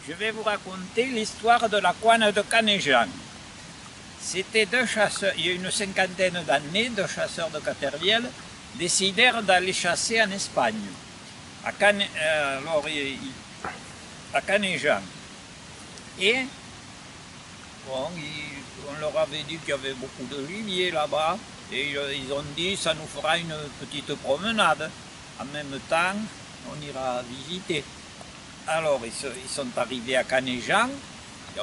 Je vais vous raconter l'histoire de la couenne de Canéjan. C'était deux chasseurs, il y a une cinquantaine d'années, deux chasseurs de Caterviel décidèrent d'aller chasser en Espagne, à Canéjan. Et bon, on leur avait dit qu'il y avait beaucoup de gibier là-bas, et ils ont dit ça nous fera une petite promenade. En même temps, on ira visiter. Alors ils sont arrivés à Canéjan,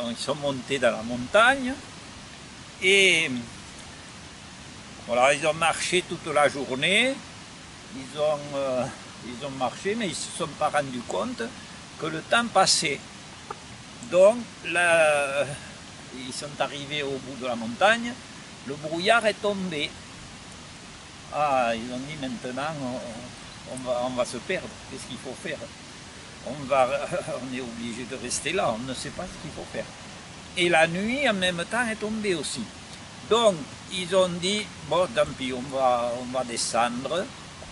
ils sont montés dans la montagne, et voilà, ils ont marché toute la journée, ils ont marché, mais ils ne se sont pas rendus compte que le temps passait. Donc là, ils sont arrivés au bout de la montagne, le brouillard est tombé. Ah, ils ont dit maintenant on va se perdre, qu'est-ce qu'il faut faire? On est obligé de rester là, on ne sait pas ce qu'il faut faire. Et la nuit en même temps est tombée aussi. Donc ils ont dit, bon tant pis, on va descendre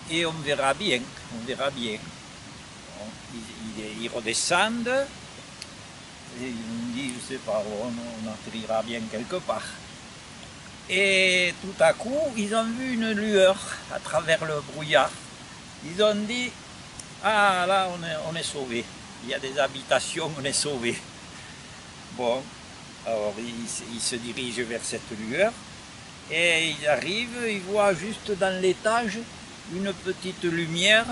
et on verra bien, Bon, ils redescendent, et ils ont dit, je sais pas, on atterrira bien quelque part. Et tout à coup, ils ont vu une lueur à travers le brouillard. Ils ont dit, ah là on est sauvé, il y a des habitations, on est sauvé. Bon, alors ils se dirigent vers cette lueur et ils arrivent, ils voient juste dans l'étage une petite lumière,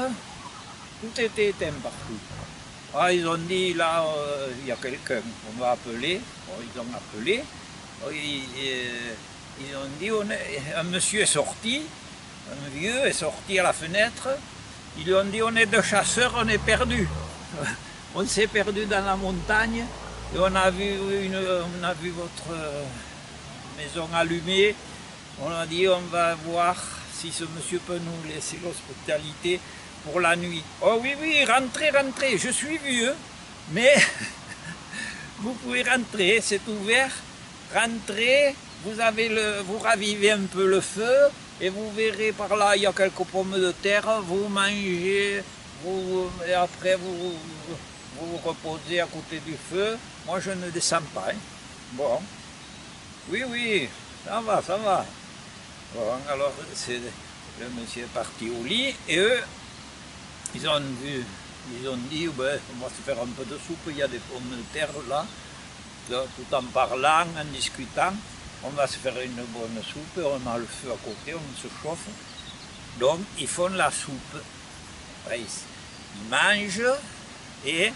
tout était éteint partout. Ah, ils ont dit là il y a quelqu'un, on va appeler. Bon, ils ont appelé, ils ont dit un monsieur est sorti, un vieux est sorti à la fenêtre. Ils lui ont dit, on est deux chasseurs, on est perdus. On s'est perdus dans la montagne et on a vu votre maison allumée. On a dit, on va voir si ce monsieur peut nous laisser l'hospitalité pour la nuit. Oh oui, oui, rentrez, rentrez, je suis vieux, mais vous pouvez rentrer, c'est ouvert. Rentrez, vous ravivez un peu le feu. Et vous verrez par là, il y a quelques pommes de terre, vous mangez, et après vous vous reposez à côté du feu. Moi je ne descends pas. Hein. Bon, oui, oui, ça va, ça va. Bon, alors le monsieur est parti au lit et eux, ils ont dit, ben, on va se faire un peu de soupe, il y a des pommes de terre là, tout en parlant, en discutant. On va se faire une bonne soupe, on a le feu à côté, on se chauffe. Donc ils font la soupe. Ils mangent et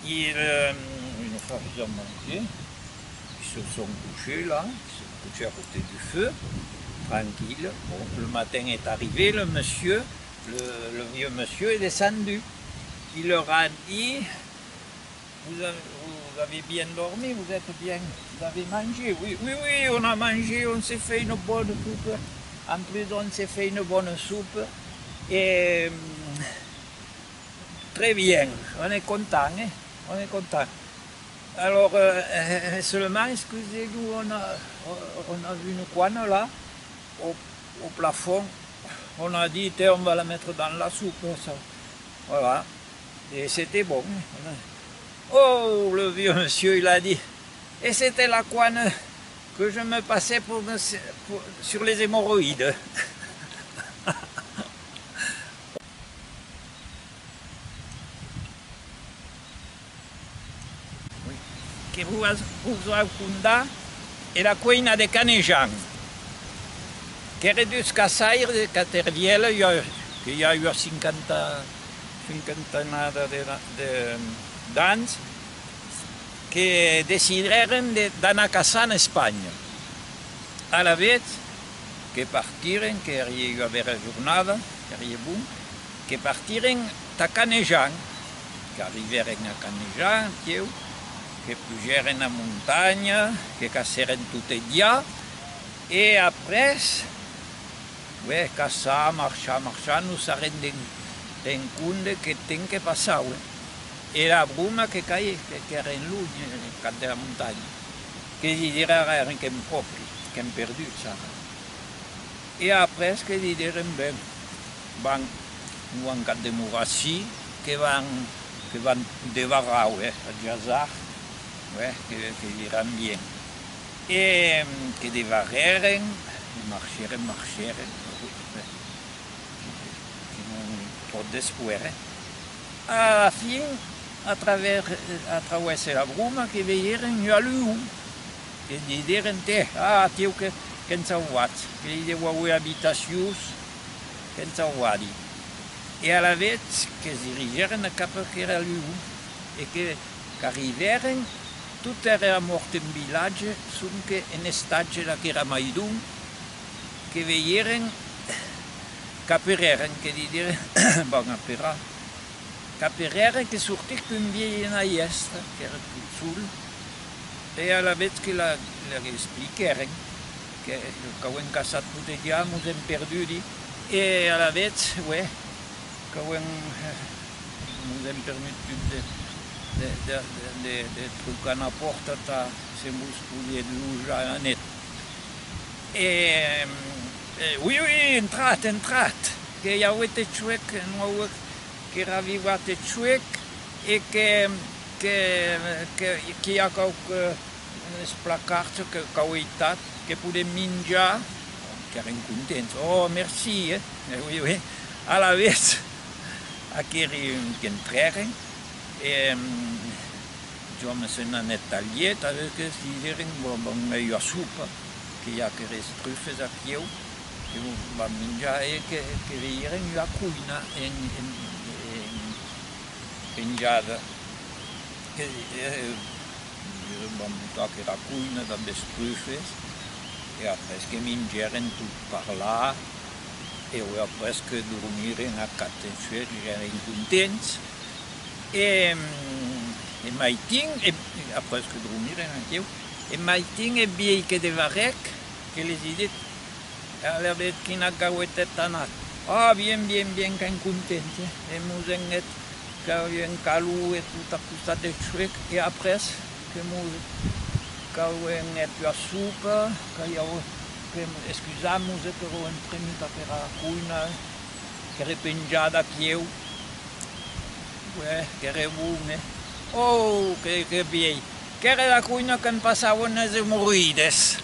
une fois qu'ils ont mangé, ils se sont couchés là, ils se sont couchés à côté du feu, tranquille. Bon, le matin est arrivé, le vieux monsieur est descendu. Il leur a dit, vous avez bien dormi, vous êtes bien, vous avez mangé, oui, oui, oui, on a mangé, on s'est fait une bonne soupe, en plus on s'est fait une bonne soupe, et très bien, on est content, hein, on est content. Alors, seulement, excusez-nous, on a vu une couenne là, au plafond, on a dit, on va la mettre dans la soupe, ça, voilà, et c'était bon. Oh, le vieux monsieur, il a dit, et c'était la couenne que je me passais sur les hémorroïdes. Que vous raconta è la cuina de Canéjan, che è redus cassaire de Caterviel, il y a eu 50 d'anys, que decideren d'anar a caçar en Espanya. A la vez que partiren, que hi va haver jornada, que hi bon, que partiren a Canéjan, que arriberen a Canéjan, que pugeren a muntanya, que caçaren tot el dia, e après, caçar, marxar, nos arrendem en compte que tem que passar. E la bruma que caia, que era en lluny, al cap de la muntanya, que digueren que hem popri, que hem perdut, saps? I après que digueren, van cap de Murassi, que que van de varau, a Jazar, que iran bien. E que de vareren, marcheren, que non pot después. A la fin, a través la bruma, que veieren a l'u, que dideren tio que ens auats, que li deu avui habitacions, que ens auadi. E a la vez que es dirigeren cap que era l'u, e que arriveren, tot era mort en vilatge, sonque en estatge la que era Maidun, que veieren, capereren, que dideren, bon, apera, capereren que sortir qu'un vieil en aiestra, que era tot sul, e a la vez que la expliqueren, que ho hem casat tot ja, mos hem perdut, e a la vez, que mos hem perdut de trucar a la porta, se mos podia lujar net. Oui, entrat, que ja ho he xuec, que era vivat xuec, e que hi ha els placards que ho he estat, que podem menjar, que eren contents. Oh, merci, oui. A la vez, aquí que entraren, jo me sent anet tallet, que es dideren, bon, meio a sopa, que hi ha que les trufes aquí, que vam menjar, que veieren la cuina penjada, que vam tocar la cuina amb les trufes, e après que mengeren tot parlar, e après que dormiren a Catensuer, que eren contents, e maitin, après que dormiren aquí, e maitin e viei que de varec, que les he dit, a la vez quina gauetet anat. Ah, bien, que en contents, e mos hem net que hem calu e tot a costat de xuec, e après que ho hem net a sopa, que excusam-nos que ho hem premit a per a cuina, que era penjada aquí, que era bon, Oh, que viei, que era la cuina que en passaven les hemorroides.